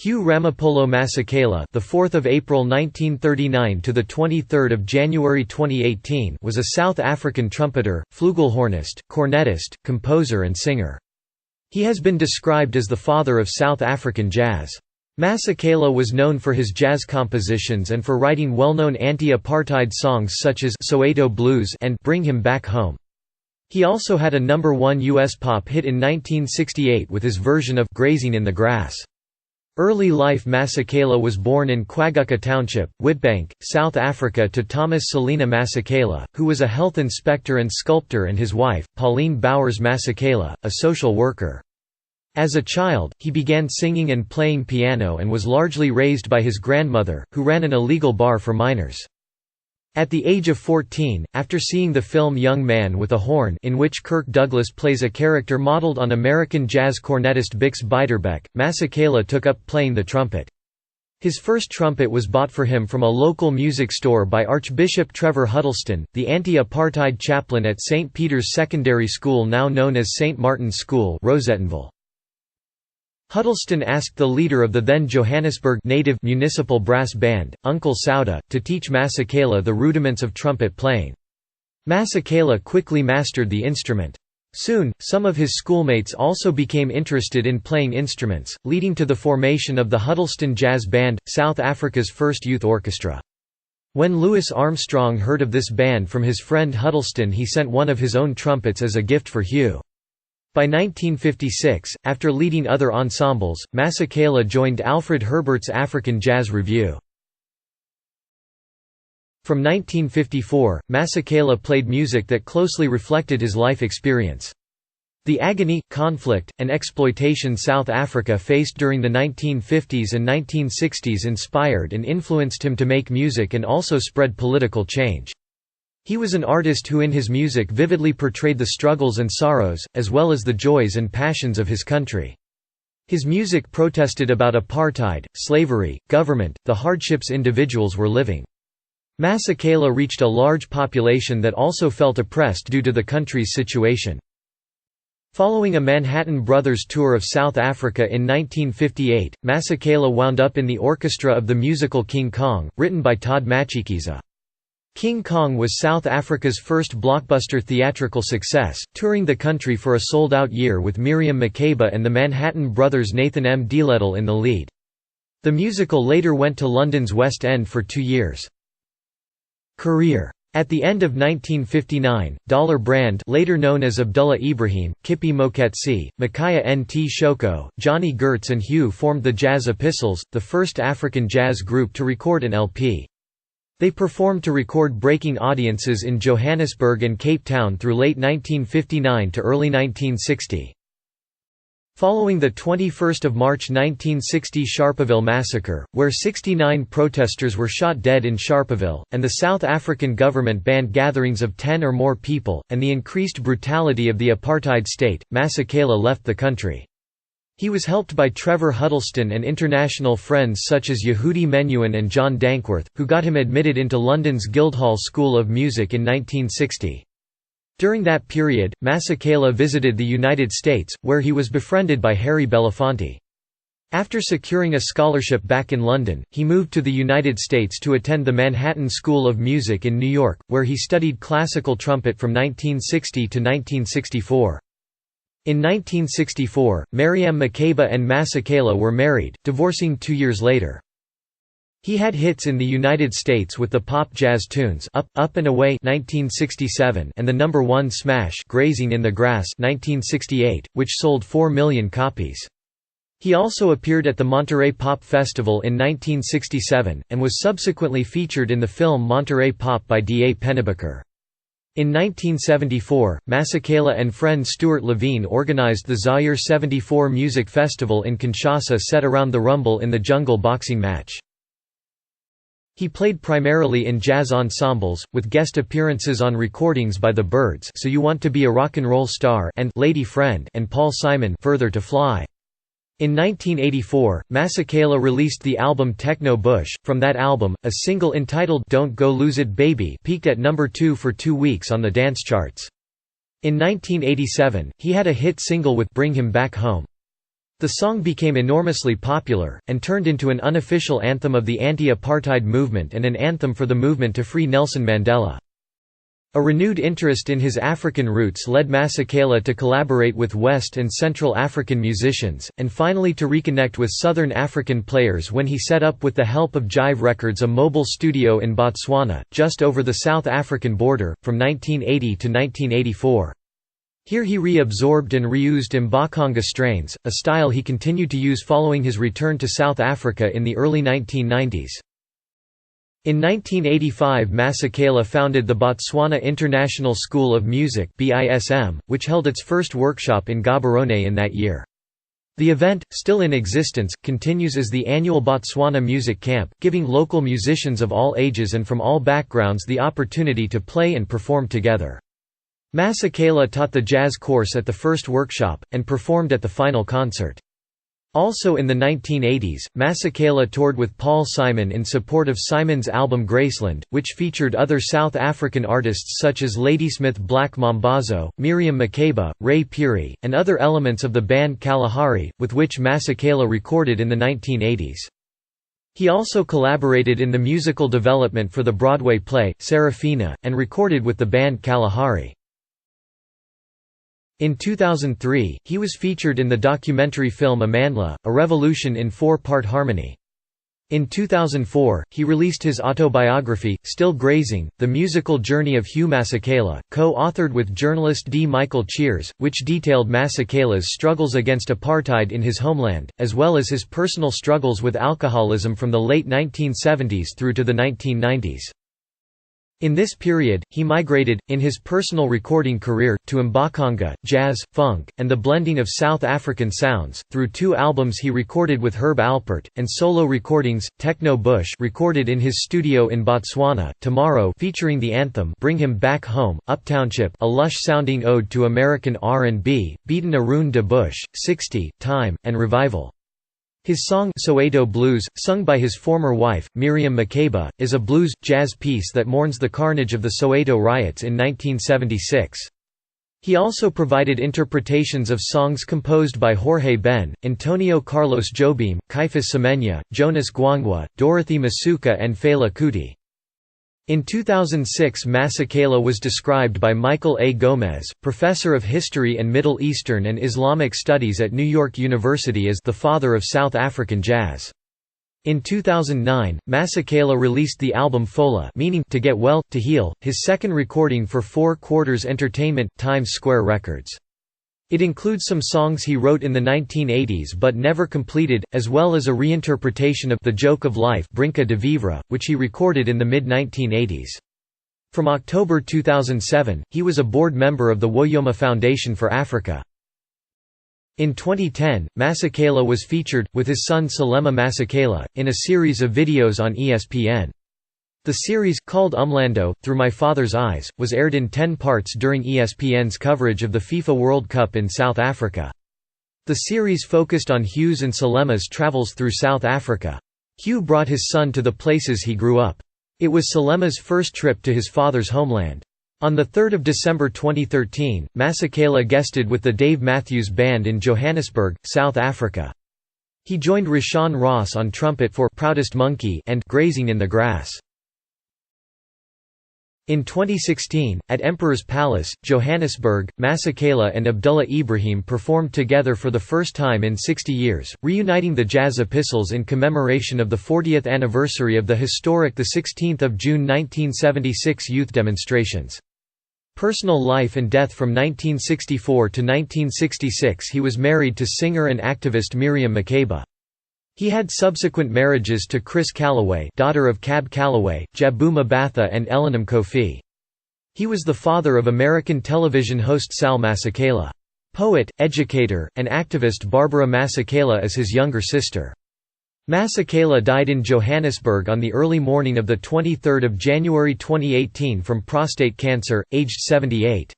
Hugh Ramapolo Masekela, the 4th of April 1939 to the 23rd of January 2018, was a South African trumpeter, flugelhornist, cornetist, composer and singer. He has been described as the father of South African jazz. Masekela was known for his jazz compositions and for writing well-known anti-apartheid songs such as Soweto Blues and Bring Him Back Home. He also had a #1 US pop hit in 1968 with his version of Grazing in the Grass. Early life. Masekela was born in Kwaguka Township, Witbank, South Africa, to Thomas Selina Masekela, who was a health inspector and sculptor, and his wife, Pauline Bowers Masekela, a social worker. As a child, he began singing and playing piano and was largely raised by his grandmother, who ran an illegal bar for minors. At the age of 14, after seeing the film Young Man with a Horn, in which Kirk Douglas plays a character modeled on American jazz cornetist Bix Beiderbecke, Masekela took up playing the trumpet. His first trumpet was bought for him from a local music store by Archbishop Trevor Huddleston, the anti-apartheid chaplain at St. Peter's Secondary School, now known as St. Martin's School, Rosettenville. Huddleston asked the leader of the then Johannesburg native municipal brass band, Uncle Sauda, to teach Masekela the rudiments of trumpet playing. Masekela quickly mastered the instrument. Soon, some of his schoolmates also became interested in playing instruments, leading to the formation of the Huddleston Jazz Band, South Africa's first youth orchestra. When Louis Armstrong heard of this band from his friend Huddleston, he sent one of his own trumpets as a gift for Hugh. By 1956, after leading other ensembles, Masekela joined Alfred Herbert's African Jazz Review. From 1954, Masekela played music that closely reflected his life experience. The agony, conflict, and exploitation South Africa faced during the 1950s and 1960s inspired and influenced him to make music and also spread political change. He was an artist who in his music vividly portrayed the struggles and sorrows, as well as the joys and passions of his country. His music protested about apartheid, slavery, government, the hardships individuals were living. Masekela reached a large population that also felt oppressed due to the country's situation. Following a Manhattan Brothers tour of South Africa in 1958, Masekela wound up in the orchestra of the musical King Kong, written by Todd Matshikiza. King Kong was South Africa's first blockbuster theatrical success, touring the country for a sold-out year with Miriam Makeba and the Manhattan brothers Nathan M. Deledle in the lead. The musical later went to London's West End for 2 years. Career. At the end of 1959, Dollar Brand, later known as Abdullah Ibrahim, Kippie Moketsi, Makaya Nt Shoko, Johnny Gertz and Hugh formed the Jazz Epistles, the first African jazz group to record an LP. They performed to record-breaking audiences in Johannesburg and Cape Town through late 1959 to early 1960. Following the 21 March 1960 Sharpeville massacre, where 69 protesters were shot dead in Sharpeville, and the South African government banned gatherings of 10 or more people, and the increased brutality of the apartheid state, Masekela left the country. He was helped by Trevor Huddleston and international friends such as Yehudi Menuhin and John Dankworth, who got him admitted into London's Guildhall School of Music in 1960. During that period, Masekela visited the United States, where he was befriended by Harry Belafonte. After securing a scholarship back in London, he moved to the United States to attend the Manhattan School of Music in New York, where he studied classical trumpet from 1960 to 1964. In 1964, Miriam Makeba and Masekela were married, divorcing 2 years later. He had hits in the United States with the pop jazz tunes Up, Up and Away 1967 and the #1 smash Grazing in the Grass 1968, which sold 4 million copies. He also appeared at the Monterey Pop Festival in 1967, and was subsequently featured in the film Monterey Pop by D. A. Pennebaker. In 1974, Masekela and friend Stuart Levine organized the Zaire 74 Music Festival in Kinshasa set around the Rumble in the Jungle boxing match. He played primarily in jazz ensembles, with guest appearances on recordings by the Byrds So You Want to Be a Rock and Roll Star and Lady Friend and Paul Simon Further to Fly. In 1984, Masekela released the album Techno Bush. From that album, a single entitled Don't Go Lose It Baby peaked at number 2 for 2 weeks on the dance charts. In 1987, he had a hit single with Bring Him Back Home. The song became enormously popular, and turned into an unofficial anthem of the anti-apartheid movement and an anthem for the movement to free Nelson Mandela. A renewed interest in his African roots led Masekela to collaborate with West and Central African musicians, and finally to reconnect with Southern African players when he set up with the help of Jive Records a mobile studio in Botswana, just over the South African border, from 1980 to 1984. Here he reabsorbed and reused Mbaqanga strains, a style he continued to use following his return to South Africa in the early 1990s. In 1985 Masekela founded the Botswana International School of Music (BISM), which held its first workshop in Gaborone in that year. The event, still in existence, continues as the annual Botswana Music Camp, giving local musicians of all ages and from all backgrounds the opportunity to play and perform together. Masekela taught the jazz course at the first workshop, and performed at the final concert. Also in the 1980s, Masekela toured with Paul Simon in support of Simon's album Graceland, which featured other South African artists such as Ladysmith Black Mambazo, Miriam Makeba, Ray Phiri, and other elements of the band Kalahari, with which Masekela recorded in the 1980s. He also collaborated in the musical development for the Broadway play, Serafina, and recorded with the band Kalahari. In 2003, he was featured in the documentary film Amandla, A Revolution in 4-Part Harmony. In 2004, he released his autobiography, Still Grazing, The Musical Journey of Hugh Masekela, co-authored with journalist D. Michael Cheers, which detailed Masekela's struggles against apartheid in his homeland, as well as his personal struggles with alcoholism from the late 1970s through to the 1990s. In this period, he migrated, in his personal recording career, to Mbaqanga, jazz, funk, and the blending of South African sounds, through 2 albums he recorded with Herb Alpert, and solo recordings, Techno Bush recorded in his studio in Botswana, Tomorrow featuring the anthem Bring Him Back Home, Uptownship a lush-sounding ode to American R&B, Beaten Arun de Bush, 60, Time, and Revival. His song Soweto Blues, sung by his former wife, Miriam Makeba, is a blues-jazz piece that mourns the carnage of the Soweto riots in 1976. He also provided interpretations of songs composed by Jorge Ben, Antonio Carlos Jobim, Caiphus Semenya, Jonas Gwangwa, Dorothy Masuka and Fela Kuti. In 2006 Masekela was described by Michael A. Gomez, professor of history and Middle Eastern and Islamic studies at New York University as the father of South African jazz. In 2009, Masekela released the album Fola, meaning to get well, to heal, his second recording for 4 Quarters Entertainment, Times Square Records. It includes some songs he wrote in the 1980s but never completed, as well as a reinterpretation of The Joke of Life Brinca de Vivre, which he recorded in the mid-1980s. From October 2007, he was a board member of the Woyoma Foundation for Africa. In 2010, Masekela was featured, with his son Salema Masekela, in a series of videos on ESPN. The series, called Umlando, Through My Father's Eyes, was aired in 10 parts during ESPN's coverage of the FIFA World Cup in South Africa. The series focused on Hugh's and Salema's travels through South Africa. Hugh brought his son to the places he grew up. It was Salema's first trip to his father's homeland. On 3 December 2013, Masekela guested with the Dave Matthews Band in Johannesburg, South Africa. He joined Rashawn Ross on trumpet for Proudest Monkey and Grazing in the Grass. In 2016, at Emperor's Palace, Johannesburg, Masekela and Abdullah Ibrahim performed together for the first time in 60 years, reuniting the Jazz Epistles in commemoration of the 40th anniversary of the historic 16 June 1976 youth demonstrations. Personal life and death. From 1964 to 1966 he was married to singer and activist Miriam Makeba. He had subsequent marriages to Chris Calloway, daughter of Cab Calloway, Jabu Mabatha and Elenam Kofi. He was the father of American television host Sal Masekela. Poet, educator, and activist Barbara Masekela is his younger sister. Masekela died in Johannesburg on the early morning of 23 January 2018 from prostate cancer, aged 78.